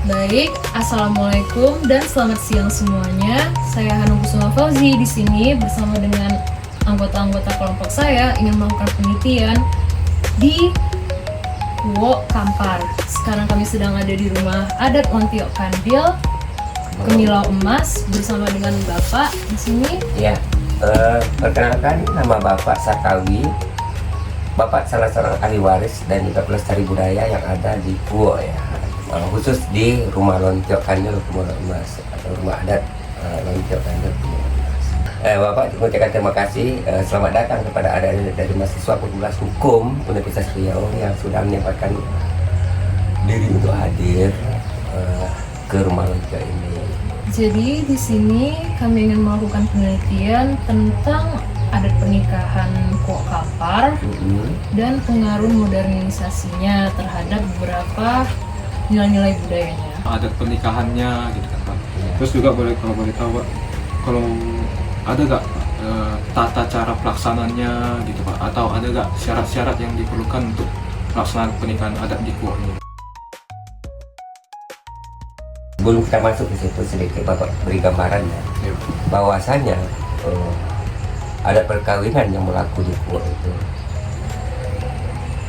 Baik, assalamualaikum dan selamat siang semuanya. Saya Hanum Kusuma Fauzi di sini bersama dengan anggota-anggota kelompok saya ingin melakukan penelitian di Kuwo Kampar. Sekarang kami sedang ada di rumah adat Ontiok Kandil, Kemilau Emas bersama dengan Bapak di sini. Ya, perkenalkan nama Bapak Sakawi. Bapak salah seorang ahli waris dan juga pelestari budaya yang ada di Kuwo ya. Khusus di rumah Lontiok Kandil Kemilau Emas atau rumah adat Lontiok Kandil Kemilau Emas. Bapak mengucapkan terima kasih. Selamat datang kepada adik-adik dari mahasiswa Fakultas Hukum Universitas Riau yang sudah menyempatkan diri untuk hadir ke rumah Lontiok ini. Jadi di sini kami ingin melakukan penelitian tentang adat pernikahan Kuwo Kampar dan pengaruh modernisasinya terhadap beberapa nilai-nilai budayanya. Adat pernikahannya gitu kan Pak. Terus juga kalau boleh tahu Pak, kalau ada gak tata cara pelaksananya gitu Pak, atau ada gak syarat-syarat yang diperlukan untuk pelaksanaan pernikahan adat di Kuwo ini? Sebelum kita masuk ke situ sedikit Bapak beri gambaran ya, bahwasanya ada perkawinan yang berlaku di Kuwo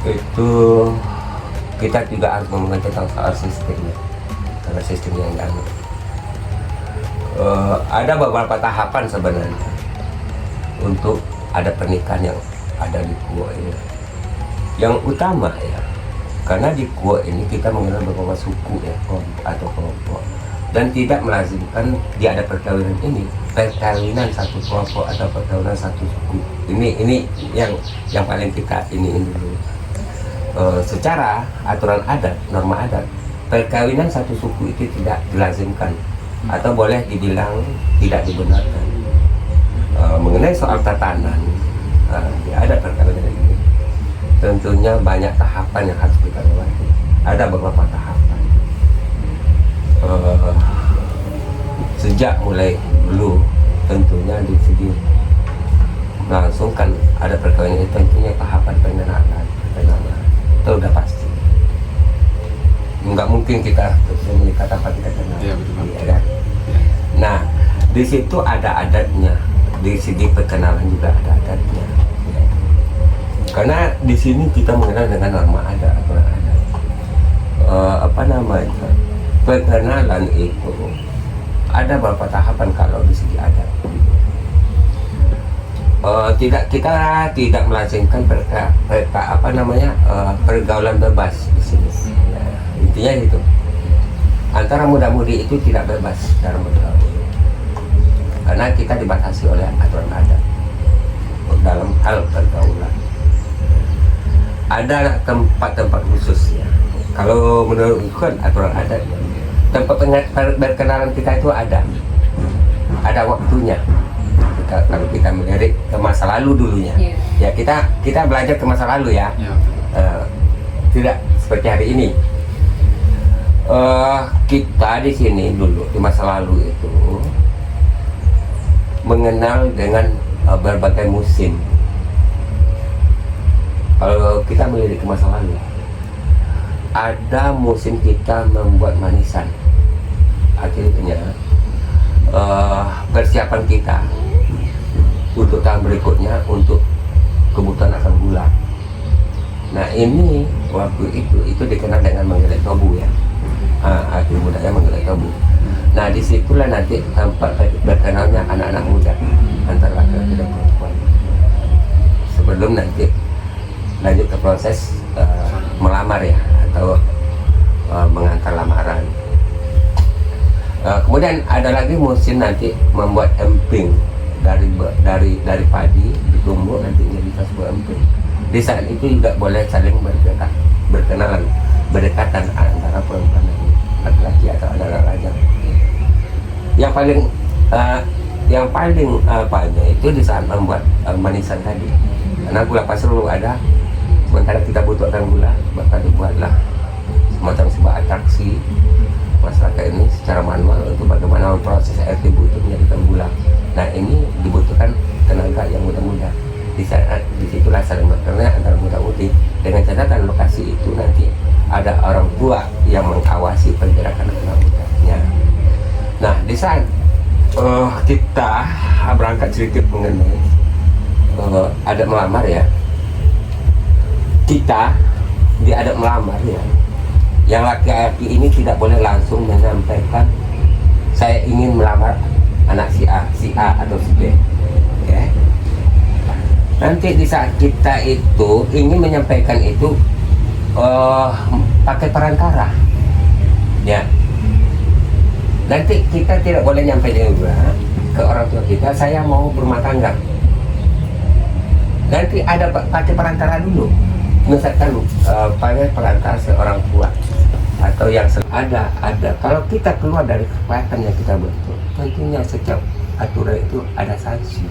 itu kita juga harus ngomongin tentang soal sistemnya, karena sistem yang dianut. Ada beberapa tahapan sebenarnya untuk ada pernikahan yang ada di Kuwo ini. Yang utama ya, karena di Kuwo ini kita mengenal beberapa suku ya, atau kelompok, dan tidak melazimkan di ada perkawinan ini perkawinan satu kelompok atau perkawinan satu suku. Ini yang paling kita ini dulu. Secara aturan adat, norma adat, perkawinan satu suku itu tidak dilazimkan atau boleh dibilang tidak dibenarkan. Mengenai soal tatanan, ada perkawinan ini tentunya banyak tahapan yang harus kita lewati. Ada beberapa tahapan. Sejak mulai dulu tentunya di segi melangsungkan ada perkawinan itu tentunya tahapan pengenalan itu udah pasti. Nggak mungkin kita menikah tanpa kita kenal. Iya, betul. Ya, kan? Nah, di situ ada adatnya, di segi perkenalan juga ada adatnya. Ya. Karena di sini kita mengenal dengan norma adat, aturan adat. Perkenalan itu ada beberapa tahapan kalau di segi adat. Kita tidak melazimkan pergaulan bebas di sini. Ya, intinya itu. Antara muda-mudi itu tidak bebas dalam bergaul, karena kita dibatasi oleh aturan adat dalam hal pergaulan. Ada tempat-tempat khusus ya. Kalau menurut kan aturan adat, tempat berkenalan kita itu ada waktunya. Kalau kita melirik ke masa lalu dulunya, ya kita belajar ke masa lalu ya, tidak seperti hari ini. Kita di sini dulu di masa lalu itu mengenal dengan berbagai musim. Kalau kita melirik ke masa lalu, ada musim kita membuat manisan, artinya persiapan kita untuk tahun berikutnya untuk kebutuhan asam gula. Nah ini waktu itu dikenal dengan menggelek tobu ya, arti mudanya menggelek tobu. Nah disitulah nanti tempat berkenalnya anak-anak muda antara laki-laki dan perempuan, sebelum nanti lanjut ke proses melamar ya, atau mengantar lamaran. Kemudian ada lagi musim nanti membuat emping dari padi ditumbuk nanti jadi sebuah emping. Di saat itu juga boleh saling berdekatan antara perempuan dan laki-laki atau anak-anak lajang. Yang paling apanya itu di saat membuat manisan tadi, karena gula pasir belum ada, sementara kita butuhkan gula, maka dibuatlah semacam sebuah atraksi masyarakat ini secara manual untuk bagaimana memproses air tebu itu menjadikan gula. Nah ini dibutuhkan tenaga yang muda-muda. Disitulah saling berkenal antara muda-mudi, dengan catatan lokasi itu nanti ada orang tua yang mengawasi pergerakan orangutannya. Nah, di saat kita berangkat sedikit mengenai adat melamar ya, kita di adat melamar ya, yang laki-laki ini tidak boleh langsung menyampaikan saya ingin melamar anak si A atau si B. Ya. Nanti di saat kita itu ingin menyampaikan itu pakai perantara, ya. Nanti kita tidak boleh nyampaikan juga ke orang tua kita saya mau berumah tangga. Nanti ada pakai perantara dulu, misalkan pakai perantara seorang tua atau yang ada. Kalau kita keluar dari kesepakatan yang kita bentuk, tentunya setiap aturan itu ada sanksi.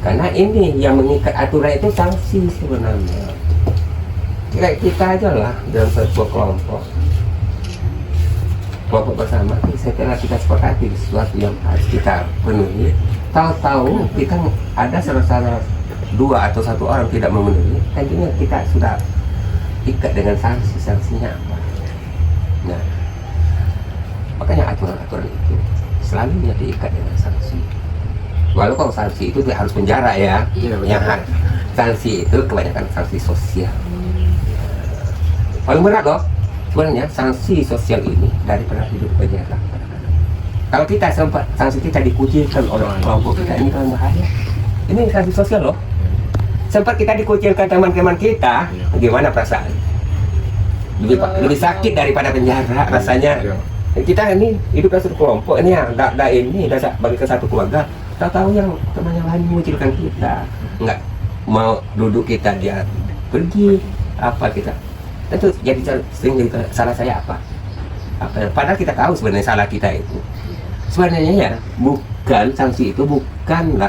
Karena ini yang mengikat aturan itu sanksi sebenarnya. Kita aja lah dalam sebuah kelompok bersama, setelah kita sepakati sesuatu yang harus kita penuhi, tahu-tahu kita ada salah dua atau satu orang tidak memenuhi, tentunya kita sudah ikat dengan sanksinya apa. Nah, makanya aturan-aturan itu selalu diikat dengan sanksi. Walaupun sanksi itu harus penjara ya, yang sanksi itu kebanyakan sanksi sosial. Paling berat loh sebenarnya sanksi sosial ini daripada hidup penjara. Kalau kita sempat sanksi kita dikucilkan oleh kelompok kita, ini kan bahaya. Ini sanksi sosial loh. Sempat kita dikucilkan teman-teman kita, gimana perasaan? Lebih sakit daripada penjara rasanya. Kita ini hidup dalam satu kelompok ini ya, ini bagi ke satu keluarga. Tahu yang teman yang lain mengucilkan kita, nggak mau duduk kita dia pergi apa kita, itu jadi sering jadi salah saya apa. Padahal kita tahu sebenarnya salah kita itu sebenarnya ya bukan sanksi itu, bukanlah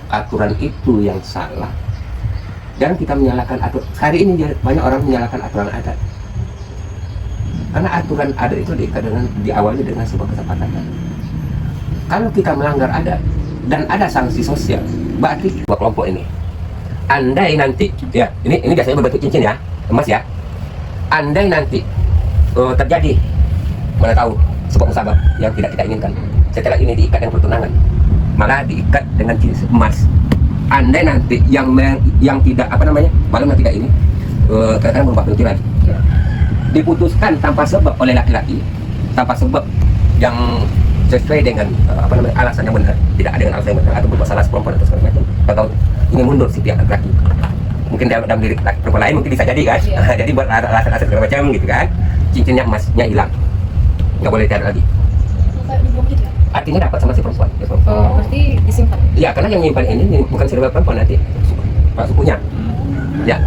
aturan itu yang salah, dan kita menyalahkan aturan. Hari ini banyak orang menyalahkan aturan adat, karena aturan adat itu diawali dengan sebuah kesepakatan. Kalau kita melanggar adat dan ada sanksi sosial, berarti dua kelompok ini, andai nanti ya, ini biasanya berbentuk cincin ya, emas ya, andai nanti terjadi, mana tahu sebuah musabah yang tidak kita inginkan, setelah ini diikat dengan pertunangan, malah diikat dengan cincin emas. Andai nanti yang tidak malam tidak ini kadang-kadang berubah pikiran, diputuskan tanpa sebab oleh laki-laki, tanpa sebab yang sesuai dengan alasan yang benar, tidak ada dengan alasan yang benar atau berbuat salah perempuan atau segala macam, atau ingin mundur si pihak laki-laki, mungkin dalam diri perempuan lain mungkin bisa jadi kan, jadi buat alasan segala macam gitu kan, cincinnya emasnya hilang, nggak boleh ditarik lagi. Artinya dapat sama si perempuan. Berarti disimpan? Iya, karena yang menyimpan ini bukan saudara perempuan, nanti sukunya, ya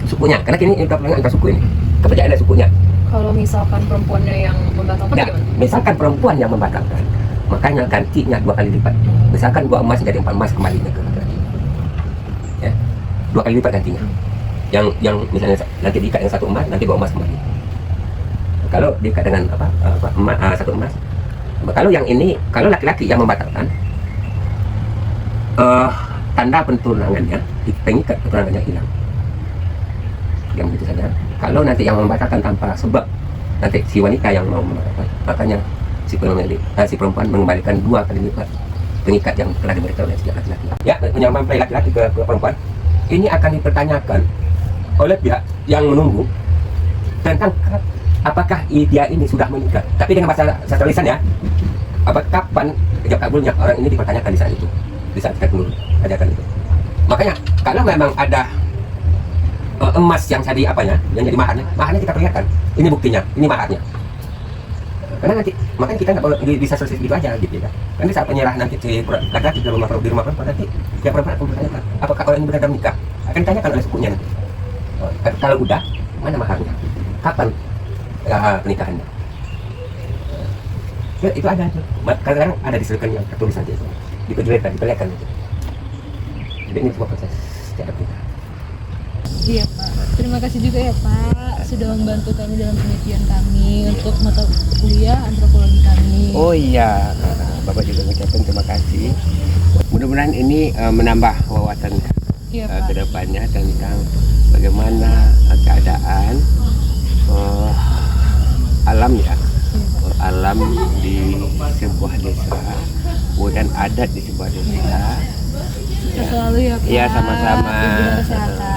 sukunya, karena ini kita punya angka suku ini, kepercayaan ada sukunya. Kalau misalkan perempuannya yang membatalkan ya, gimana? misalkan perempuan yang membatalkan, makanya gantinya 2 kali lipat. Misalkan 2 emas jadi 4 emas kembalinya ke laki-laki. Ya, 2 kali lipat gantinya. Yang misalnya nanti diikat dengan 1 emas, nanti 2 emas kembali. Kalau diikat dengan 1 emas, kalau yang ini, kalau laki-laki yang membatalkan, tanda pertunangannya, pengikat pertunangannya hilang. Yang begitu saja. Kalau nanti yang membatalkan tanpa sebab, nanti si wanita yang mau membatalkan, makanya si perempuan mengembalikan 2 kali lipat pengikat yang telah diberikan oleh si laki-laki. Ya, penyampan laki-laki ke perempuan ini akan dipertanyakan oleh pihak yang menunggu tentang apakah dia ini sudah menikah. Tapi dengan bahasa tulisan ya, kapan ijab kabulnya, orang ini dipertanyakan di saat itu, di saat kita tunggu ajakan itu. Makanya kalau memang ada emas yang jadi yang jadi maharnya kita perlihatkan, ini buktinya, ini maharnya. Karena nanti makanya kita nggak bisa selesai gitu aja gitu ya. Nanti saat penyerah nanti si laki-laki di rumah perempuan, nanti dia perempuan akan bertanyakan apakah orang ini benar menikah, akan ditanyakan oleh sukunya nanti. Kalau udah, mana maharnya, kapan pernikahannya. Ya, itu ada tuh. Kadang-kadang ada diselipkan yang tertulis nanti itu, diperlihatkan itu. Jadi ini semua proses secara pernikahan. Iya Pak, terima kasih juga ya Pak sudah membantu kami dalam penelitian kami untuk mata kuliah antropologi kami. Oh iya, Bapak juga mengucapkan terima kasih. Mudah-mudahan ini menambah wawasan ke depannya tentang bagaimana keadaan alam ya, alam di sebuah desa, kemudian adat di sebuah desa. Sukses selalu ya Pak. Iya, sama-sama. Diberikan kesehatan.